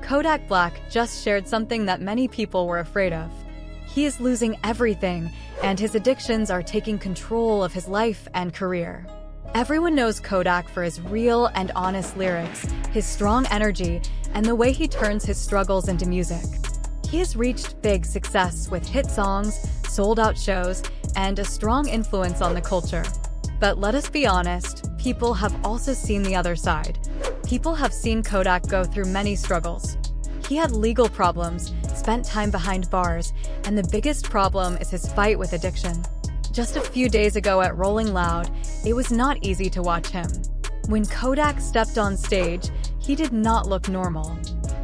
Kodak Black just shared something that many people were afraid of. He is losing everything, and his addictions are taking control of his life and career. Everyone knows Kodak for his real and honest lyrics, his strong energy, and the way he turns his struggles into music. He has reached big success with hit songs, sold-out shows, and a strong influence on the culture. But let us be honest, people have also seen the other side. People have seen Kodak go through many struggles. He had legal problems, spent time behind bars, and the biggest problem is his fight with addiction. Just a few days ago at Rolling Loud, it was not easy to watch him. When Kodak stepped on stage, he did not look normal.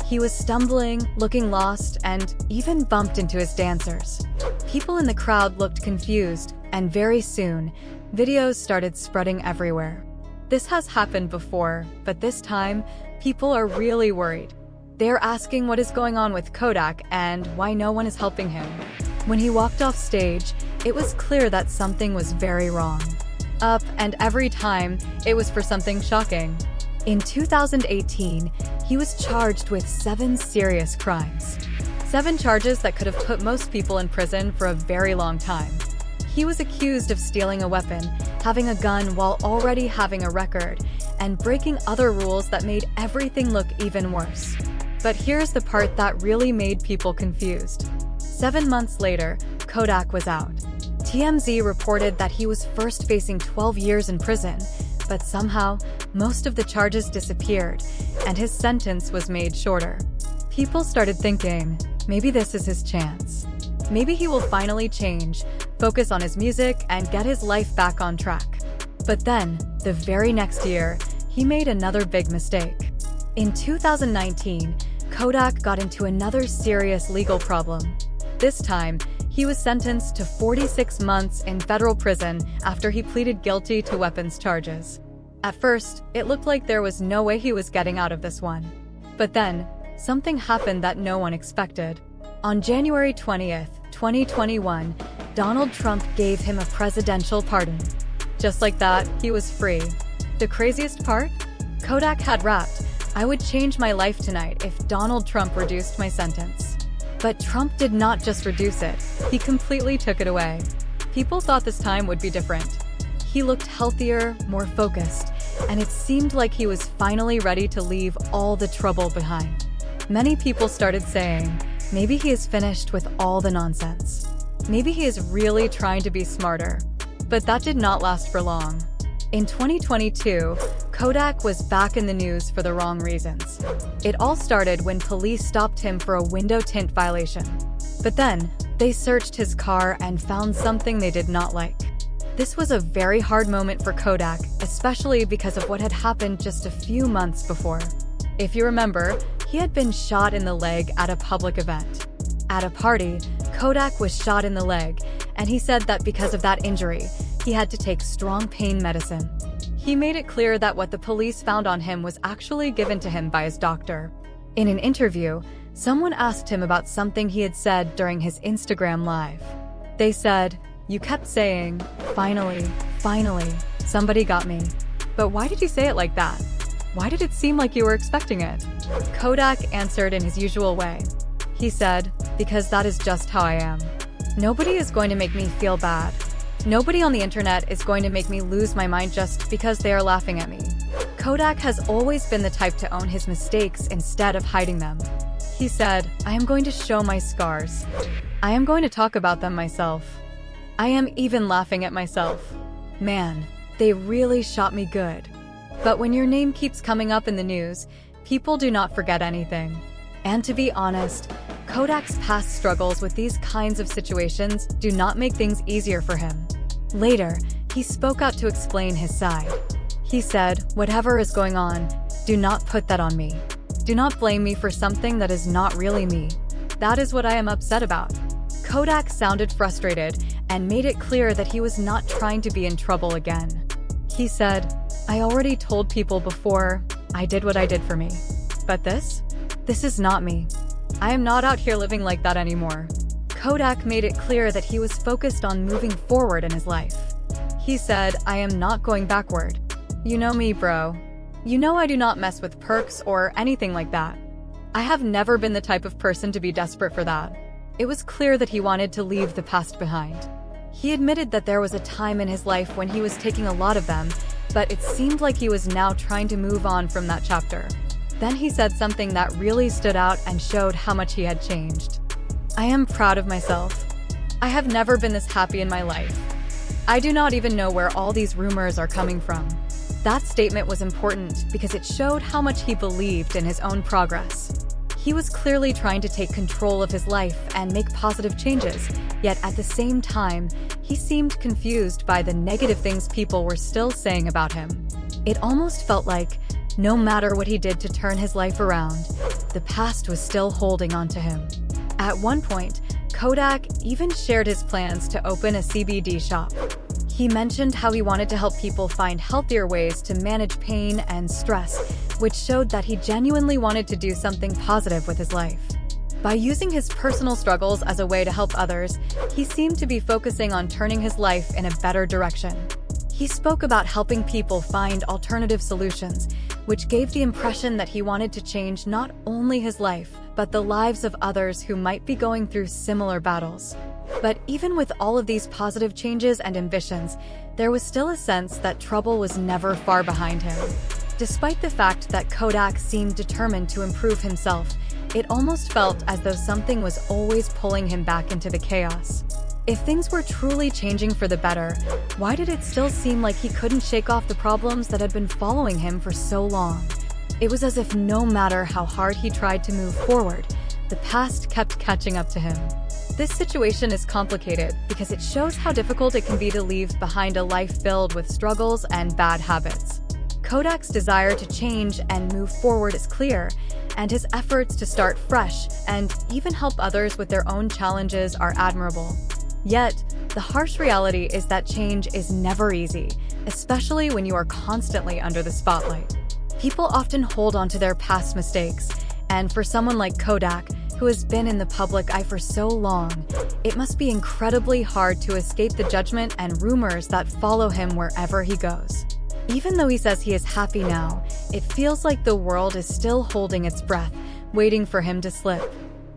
He was stumbling, looking lost, and even bumped into his dancers. People in the crowd looked confused, and very soon, videos started spreading everywhere. This has happened before, but this time, people are really worried. They're asking what is going on with Kodak and why no one is helping him. When he walked off stage, it was clear that something was very wrong. And every time, it was for something shocking. In 2018, he was charged with 7 serious crimes. 7 charges that could have put most people in prison for a very long time. He was accused of stealing a weapon, having a gun while already having a record, and breaking other rules that made everything look even worse. But here's the part that really made people confused. 7 months later, Kodak was out. TMZ reported that he was first facing 12 years in prison, but somehow, most of the charges disappeared, and his sentence was made shorter. People started thinking, maybe this is his chance. Maybe he will finally change, focus on his music, and get his life back on track. But then, the very next year, he made another big mistake. In 2019, Kodak got into another serious legal problem. This time, he was sentenced to 46 months in federal prison after he pleaded guilty to weapons charges. At first, it looked like there was no way he was getting out of this one. But then, something happened that no one expected. On January 20th, 2021, Donald Trump gave him a presidential pardon. Just like that, he was free. The craziest part? Kodak had rapped, "I would change my life tonight if Donald Trump reduced my sentence." But Trump did not just reduce it, he completely took it away. People thought this time would be different. He looked healthier, more focused, and it seemed like he was finally ready to leave all the trouble behind. Many people started saying, maybe he is finished with all the nonsense. Maybe he is really trying to be smarter. But that did not last for long. In 2022, Kodak was back in the news for the wrong reasons. It all started when police stopped him for a window tint violation. But then, they searched his car and found something they did not like. This was a very hard moment for Kodak, especially because of what had happened just a few months before. If you remember, he had been shot in the leg at a public event. At a party, Kodak was shot in the leg, and he said that because of that injury, he had to take strong pain medicine. He made it clear that what the police found on him was actually given to him by his doctor. In an interview, someone asked him about something he had said during his Instagram Live. They said, "You kept saying, 'Finally, finally, somebody got me.' But why did you say it like that? Why did it seem like you were expecting it?" Kodak answered in his usual way. He said, "Because that is just how I am. Nobody is going to make me feel bad. Nobody on the internet is going to make me lose my mind just because they are laughing at me." Kodak has always been the type to own his mistakes instead of hiding them. He said, "I am going to show my scars. I am going to talk about them myself. I am even laughing at myself. Man, they really shot me good." But when your name keeps coming up in the news, people do not forget anything. And to be honest, Kodak's past struggles with these kinds of situations do not make things easier for him. Later, he spoke out to explain his side. He said, "Whatever is going on, do not put that on me. Do not blame me for something that is not really me. That is what I am upset about." Kodak sounded frustrated and made it clear that he was not trying to be in trouble again. He said, "I already told people before, I did what I did for me. But this is not me. I am not out here living like that anymore." Kodak made it clear that he was focused on moving forward in his life. He said, "I am not going backward. You know me, bro. You know I do not mess with perks or anything like that. I have never been the type of person to be desperate for that. It was clear that he wanted to leave the past behind. He admitted that there was a time in his life when he was taking a lot of them, but it seemed like he was now trying to move on from that chapter. Then he said something that really stood out and showed how much he had changed. I am proud of myself. I have never been this happy in my life. I do not even know where all these rumors are coming from. That statement was important because it showed how much he believed in his own progress. He was clearly trying to take control of his life and make positive changes, yet at the same time, he seemed confused by the negative things people were still saying about him. It almost felt like, no matter what he did to turn his life around, the past was still holding on to him. At one point, Kodak even shared his plans to open a CBD shop. He mentioned how he wanted to help people find healthier ways to manage pain and stress, which showed that he genuinely wanted to do something positive with his life. By using his personal struggles as a way to help others, he seemed to be focusing on turning his life in a better direction. He spoke about helping people find alternative solutions, which gave the impression that he wanted to change not only his life, but the lives of others who might be going through similar battles. But even with all of these positive changes and ambitions, there was still a sense that trouble was never far behind him. Despite the fact that Kodak seemed determined to improve himself, it almost felt as though something was always pulling him back into the chaos. If things were truly changing for the better, why did it still seem like he couldn't shake off the problems that had been following him for so long? It was as if no matter how hard he tried to move forward, the past kept catching up to him. This situation is complicated because it shows how difficult it can be to leave behind a life filled with struggles and bad habits. Kodak's desire to change and move forward is clear, and his efforts to start fresh and even help others with their own challenges are admirable. Yet, the harsh reality is that change is never easy, especially when you are constantly under the spotlight. People often hold on to their past mistakes, and for someone like Kodak, who has been in the public eye for so long, it must be incredibly hard to escape the judgment and rumors that follow him wherever he goes. Even though he says he is happy now, it feels like the world is still holding its breath, waiting for him to slip.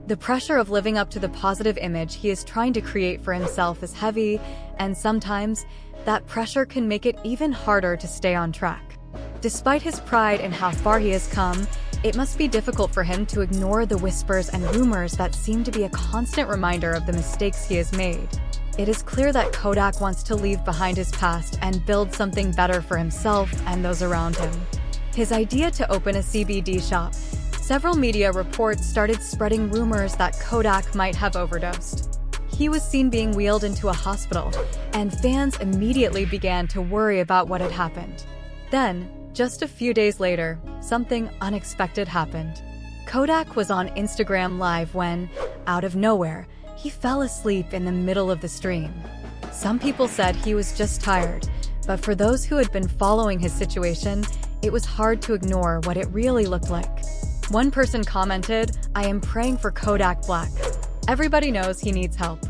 The pressure of living up to the positive image he is trying to create for himself is heavy, and sometimes that pressure can make it even harder to stay on track. Despite his pride in how far he has come, it must be difficult for him to ignore the whispers and rumors that seem to be a constant reminder of the mistakes he has made. It is clear that Kodak wants to leave behind his past and build something better for himself and those around him. His idea to open a CBD shop, several media reports started spreading rumors that Kodak might have overdosed. He was seen being wheeled into a hospital, and fans immediately began to worry about what had happened. Then, just a few days later, something unexpected happened. Kodak was on Instagram Live when, out of nowhere, he fell asleep in the middle of the stream. Some people said he was just tired, but for those who had been following his situation, it was hard to ignore what it really looked like. One person commented, "I am praying for Kodak Black. Everybody knows he needs help."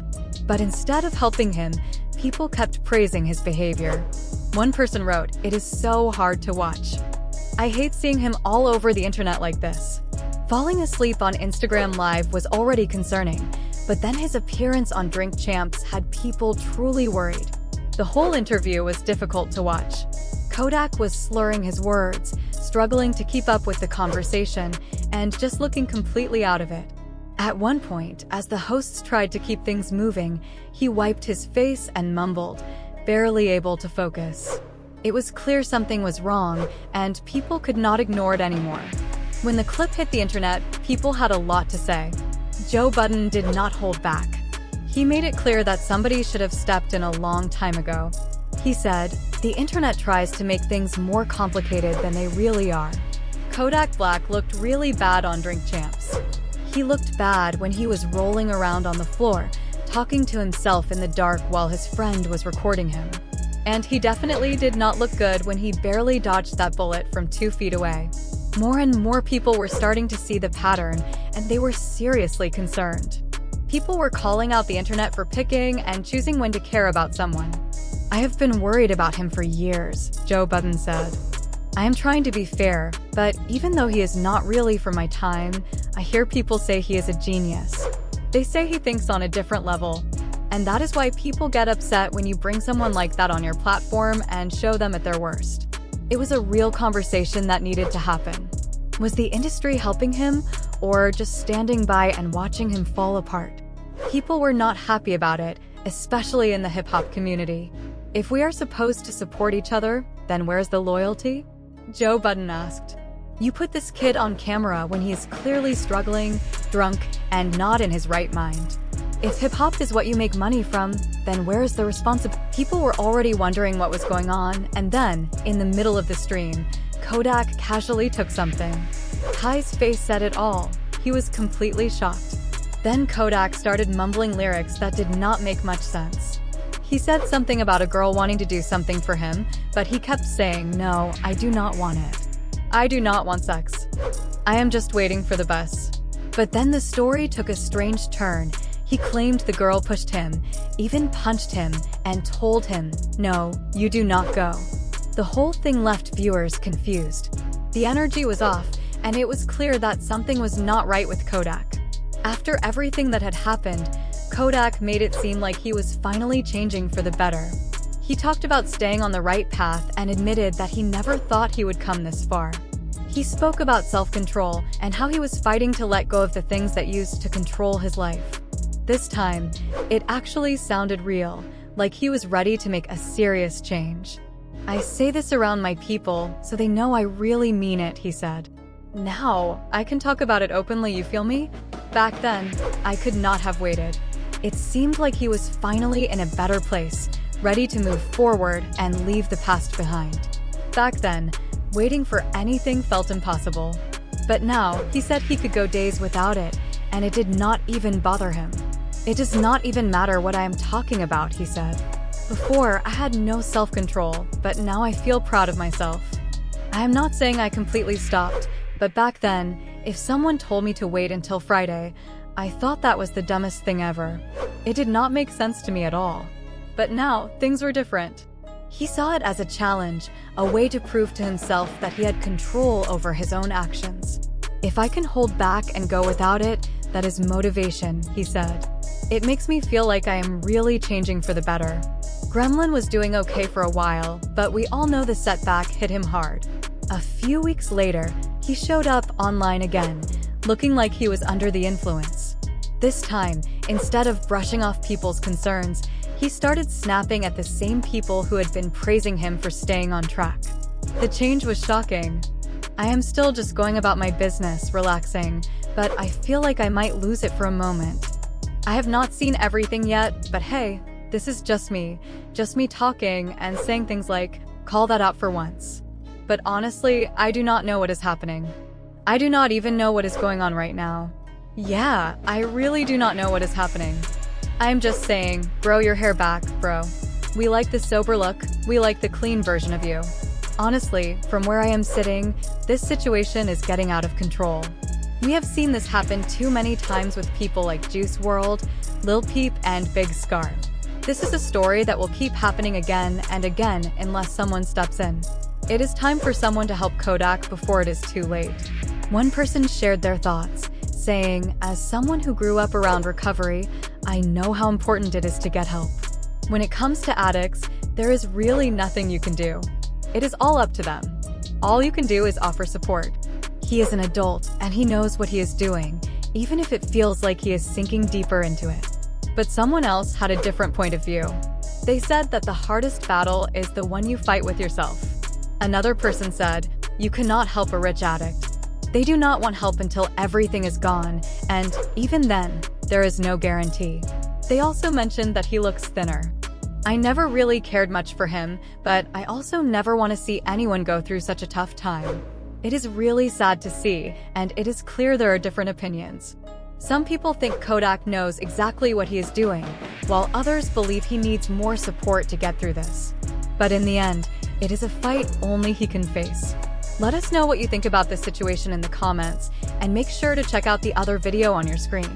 But instead of helping him, people kept praising his behavior. One person wrote, "It is so hard to watch. I hate seeing him all over the internet like this." Falling asleep on Instagram Live was already concerning, but then his appearance on Drink Champs had people truly worried. The whole interview was difficult to watch. Kodak was slurring his words, struggling to keep up with the conversation, and just looking completely out of it. At one point, as the hosts tried to keep things moving, he wiped his face and mumbled, barely able to focus. It was clear something was wrong, and people could not ignore it anymore. When the clip hit the internet, people had a lot to say. Joe Budden did not hold back. He made it clear that somebody should have stepped in a long time ago. He said, "The internet tries to make things more complicated than they really are." Kodak Black looked really bad on Drink Champs. He looked bad when he was rolling around on the floor, talking to himself in the dark while his friend was recording him. And he definitely did not look good when he barely dodged that bullet from 2 feet away. More and more people were starting to see the pattern, and they were seriously concerned. People were calling out the internet for picking and choosing when to care about someone. "I have been worried about him for years," Joe Budden said. I am trying to be fair, but even though he is not really for my time, I hear people say he is a genius. They say he thinks on a different level. And that is why people get upset when you bring someone like that on your platform and show them at their worst. It was a real conversation that needed to happen. Was the industry helping him, or just standing by and watching him fall apart? People were not happy about it, especially in the hip-hop community. If we are supposed to support each other, then where's the loyalty? Joe Budden asked. You put this kid on camera when he is clearly struggling, drunk, and not in his right mind. If hip-hop is what you make money from, then where is the responsibility? People were already wondering what was going on, and then, in the middle of the stream, Kodak casually took something. Kai's face said it all. He was completely shocked. Then Kodak started mumbling lyrics that did not make much sense. He said something about a girl wanting to do something for him, but he kept saying, "No, I do not want it. I do not want sex. I am just waiting for the bus." But then the story took a strange turn. He claimed the girl pushed him, even punched him, and told him, "No, you do not go." The whole thing left viewers confused. The energy was off, and it was clear that something was not right with Kodak. After everything that had happened, Kodak made it seem like he was finally changing for the better. He talked about staying on the right path and admitted that he never thought he would come this far. He spoke about self-control and how he was fighting to let go of the things that used to control his life. This time, it actually sounded real, like he was ready to make a serious change. I say this around my people, so they know I really mean it, he said. Now, I can talk about it openly, you feel me? Back then, I could not have waited. It seemed like he was finally in a better place, ready to move forward and leave the past behind. Back then, waiting for anything felt impossible. But now, he said he could go days without it, and it did not even bother him. It does not even matter what I am talking about, he said. Before, I had no self-control, but now I feel proud of myself. I am not saying I completely stopped, but back then, if someone told me to wait until Friday, I thought that was the dumbest thing ever. It did not make sense to me at all. But now, things were different. He saw it as a challenge, a way to prove to himself that he had control over his own actions. If I can hold back and go without it, that is motivation, he said. It makes me feel like I am really changing for the better. Gremlin was doing okay for a while, but we all know the setback hit him hard. A few weeks later, he showed up online again, looking like he was under the influence. This time, instead of brushing off people's concerns, he started snapping at the same people who had been praising him for staying on track. The change was shocking. I am still just going about my business, relaxing, but I feel like I might lose it for a moment. I have not seen everything yet, but hey, this is just me talking and saying things like, call that out for once. But honestly, I do not know what is happening. I do not even know what is going on right now. Yeah, I really do not know what is happening. I'm just saying, grow your hair back, bro. We like the sober look, we like the clean version of you. Honestly, from where I am sitting, this situation is getting out of control. We have seen this happen too many times with people like Juice WRLD, Lil Peep, and Big Scar. This is a story that will keep happening again and again unless someone steps in. It is time for someone to help Kodak before it is too late. One person shared their thoughts, saying, as someone who grew up around recovery, I know how important it is to get help. When it comes to addicts, there is really nothing you can do. It is all up to them. All you can do is offer support. He is an adult, and he knows what he is doing, even if it feels like he is sinking deeper into it. But someone else had a different point of view. They said that the hardest battle is the one you fight with yourself. Another person said, you cannot help a rich addict. They do not want help until everything is gone, and even then, there is no guarantee. They also mentioned that he looks thinner. I never really cared much for him, but I also never want to see anyone go through such a tough time. It is really sad to see, and it is clear there are different opinions. Some people think Kodak knows exactly what he is doing, while others believe he needs more support to get through this. But in the end, it is a fight only he can face. Let us know what you think about this situation in the comments, and make sure to check out the other video on your screen.